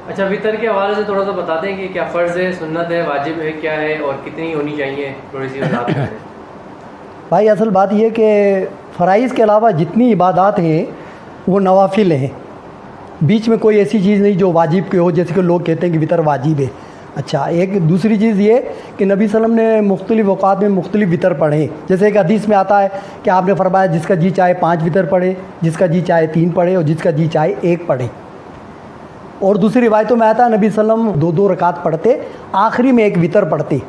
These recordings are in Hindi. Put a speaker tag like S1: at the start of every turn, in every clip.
S1: अच्छा, वितर के हवाले से थोड़ा सा बताते हैं कि क्या फ़र्ज़ है, सुन्नत है, वाजिब है, क्या है और कितनी होनी चाहिए, थोड़ी सी वज़ाहत करें।
S2: भाई असल बात यह कि फ़राइज़ के अलावा जितनी इबादत हैं वो नवाफिल हैं। बीच में कोई ऐसी चीज़ नहीं जो वाजिब की हो, जैसे कि लोग कहते हैं कि वितर वाजिब है। अच्छा, एक दूसरी चीज़ ये कि नबी सल्लम ने मुख्तलिफ़ औक़ात में मुख्तलिफ़ वितर पढ़े। जैसे एक हदीस में आता है कि आपने फरमाया जिसका जी चाहे 5 वितर पढ़े, जिसका जी चाहे 3 पढ़े और जिसका जी चाहे 1 पढ़े। और दूसरी रिवायतों में आता है नबी सल्लम 2-2 रकात पढ़ते, आखिरी में एक वितर पढ़ते।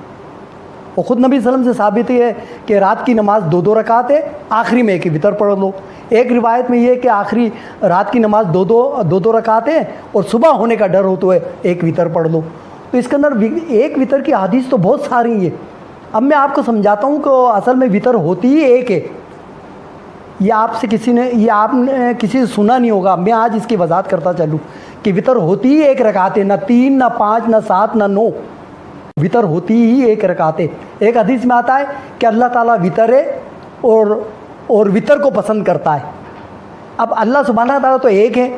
S2: और ख़ुद नबी सल्लम से साबित है कि रात की नमाज़ 2-2 रकात है, आखिरी में एक वितर पढ़ लो। एक रिवायत में ये है कि आखिरी रात की नमाज़ 2-2 रकात है और सुबह होने का डर हो तो एक वितर पढ़ लो। तो इसके अंदर एक वितर की हदीस तो बहुत सारी है। अब मैं आपको समझाता हूँ कि असल में वितर होती ही एक है। ये आपने किसी से सुना नहीं होगा। मैं आज इसकी वजाहत करता चलूँ कि वितर होती ही एक रकात है, ना 3, ना 5, ना 7, ना 9। वितर होती ही एक रकात है। एक हदीस में आता है कि अल्लाह ताला वितर है और वितर को पसंद करता है। अब अल्लाह सुब्हानहू ताला तो एक है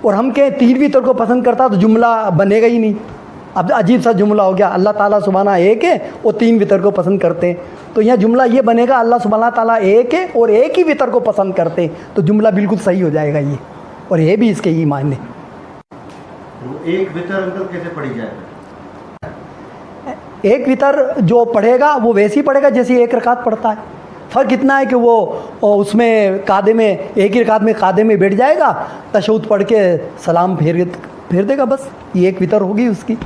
S2: और हम कहें 3 वितर को पसंद करता तो जुमला बनेगा ही नहीं। अब अजीब सा जुमला हो गया, अल्लाह ताला सुब्हाना एक है और 3 वितर को पसंद करते हैं। तो यह जुमला ये बनेगा अल्लाह सुब्हाना ताला एक है और एक ही वितर को पसंद करते हैं, तो जुमला बिल्कुल सही हो जाएगा ये। और ये भी इसके ही मायने।
S3: एक वितर अंकल कैसे पढ़ी जाए?
S2: एक वितर जो पढ़ेगा वो वैसे ही पढ़ेगा जैसे एक रकात पढ़ता है। फ़र्क इतना है कि वो उसमें कादे में एक ही रकात में कादे में बैठ जाएगा, तशहुद पढ़ के सलाम फेर देगा, बस ये एक वितर होगी उसकी।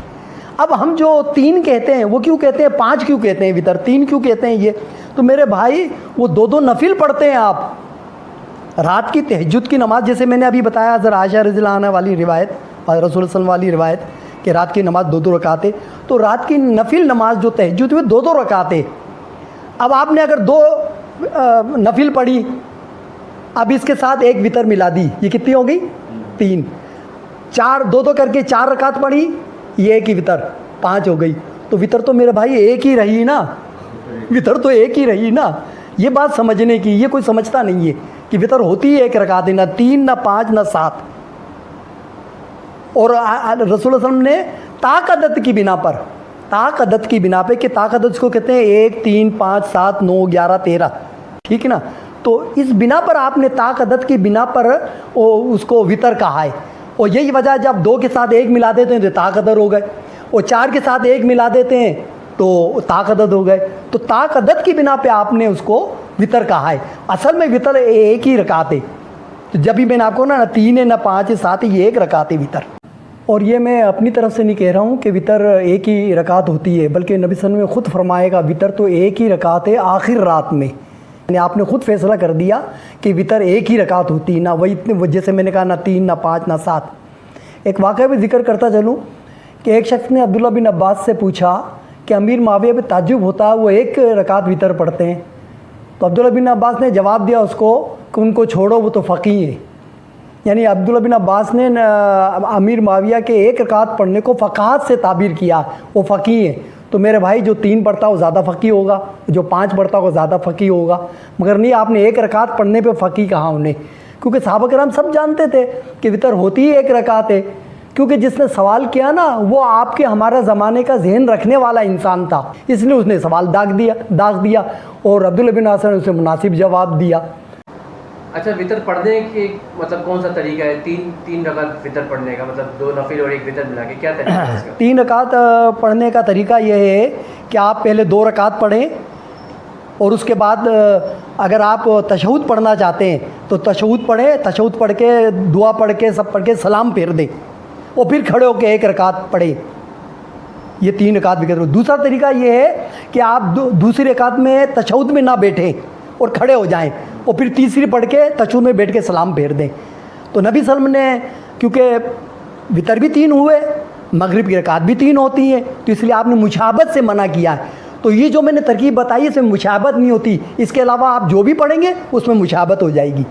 S2: अब हम जो 3 कहते हैं वो क्यों कहते हैं, 5 क्यों कहते हैं, वितर 3 क्यों कहते हैं ये? तो मेरे भाई वो 2-2 नफिल पढ़ते हैं आप। रात की तहज्जुद की नमाज़, जैसे मैंने अभी बताया ज़रा आयशा रज़ियल्लाहु अन्हा वाली रिवायत और रसूल सल्लल्लाहु वाली रिवायत कि रात की नमाज़ 2-2 रकात है। तो रात की नफिल नमाज जो तहज्जुद में 2-2 रकात है। अब आपने अगर 2 नफिल पढ़ी, अब इसके साथ एक वितर मिला दी, ये कितनी हो गई? 3। 4 2-2 करके 4 रकात पढ़ी, ये एक ही वितर 5 हो गई। तो वितर तो मेरे भाई एक ही रही ना, वितर तो एक ही रही ना। ये बात समझने की, ये कोई समझता नहीं है कि वितर होती है एक रकात है, ना 3, ना 5, ना 7। और रसूल सल्लल्लाहु अलैहि वसल्लम ने ताक़दत की बिना पर, ताक़दत की बिना पे, कि ताक़दत को कहते हैं 1, 3, 5, 7, 9, 11, 13, ठीक है ना। तो इस बिना पर आपने ताक़दत की बिना पर उसको वितर कहा है। और यही वजह है जब 2 के साथ 1 मिला देते हैं तो ताक़दर हो गए, और 4 के साथ 1 मिला देते हैं तो ताक़दत हो गए। तो ताक़दत की बिना पे आपने उसको वितर कहा है। असल में वितर एक ही रकात है। तो जब भी मैंने आपको ना 3 है, ना 5 है, 7 है, ये एक रकात है वितर। और ये मैं अपनी तरफ से नहीं कह रहा हूँ कि वितर एक ही रकात होती है, बल्कि नबी सल्लल्लाहु अलैहि वसल्लम खुद फरमाएगा वितर तो एक ही रकात है आखिर रात में। यानी आपने खुद फैसला कर दिया कि वितर एक ही रकात होती है, ना वही इतने, जैसे मैंने कहा ना 3, ना 5, ना 7। एक वाक़या भी जिक्र करता चलूँ कि एक शख्स ने अब्दुल्ला बिन अब्बास से पूछा कि अमीर माविया पे ताज्जुब होता है, वो एक रकात वितर पढ़ते हैं। तो अब्दुल्ला बिन अब्बास ने जवाब दिया उसको कि उनको छोड़ो, वो तो फ़क़ीह है। यानी अब्दुल्ला बिन अब्बास ने अमीर माविया के एक रकात पढ़ने को फ़क़ाहत से ताबीर किया, वो फ़क़ीह है। तो मेरे भाई जो 3 पढ़ता है वो ज़्यादा फ़क़ीह होगा, जो 5 पढ़ता है वो ज़्यादा फ़क़ीह होगा। मगर नहीं, आपने एक रकात पढ़ने पे फ़क़ीह कहा उन्हें, क्योंकि सहाबा किराम सब जानते थे कि वितर होती ही एक रकात है। क्योंकि जिसने सवाल किया ना वो आपके हमारा ज़माने का जहन रखने वाला इंसान था, इसलिए उसने सवाल दाग दिया और अब्दुल्ला बिन अब्बास ने उसे मुनासिब जवाब दिया।
S1: अच्छा, वितर पढ़ने के मतलब कौन सा तरीका है? 3 रकात वितर पढ़ने का मतलब 2 नफिल और 1 वितर मिला के क्या तरीका है इसका?
S2: 3 रकात पढ़ने का तरीका यह है कि आप पहले 2 रकात पढ़ें और उसके बाद अगर आप तशहुद पढ़ना चाहते हैं तो तशहुद पढ़ें, तशहुद पढ़ के दुआ पढ़ के सब पढ़ के सलाम फेर दें और फिर खड़े होकर 1 रकात पढ़ें। ये 3 रकात वितर। दूसरा तरीका ये है कि आप दूसरी रकात में तशहुद में ना बैठें और खड़े हो जाएं और फिर तीसरी पढ़ के तशहुद में बैठ के सलाम फेर दें। तो नबी सल्लल्लाहु अलैहि वसल्लम ने, क्योंकि वितर भी 3 हुए, मगरिब की रकात भी 3 होती हैं, तो इसलिए आपने मुशाबत से मना किया है। तो ये जो मैंने तरकीब बताई इसमें मुशाबत नहीं होती, इसके अलावा आप जो भी पढ़ेंगे उसमें मुशाबत हो जाएगी।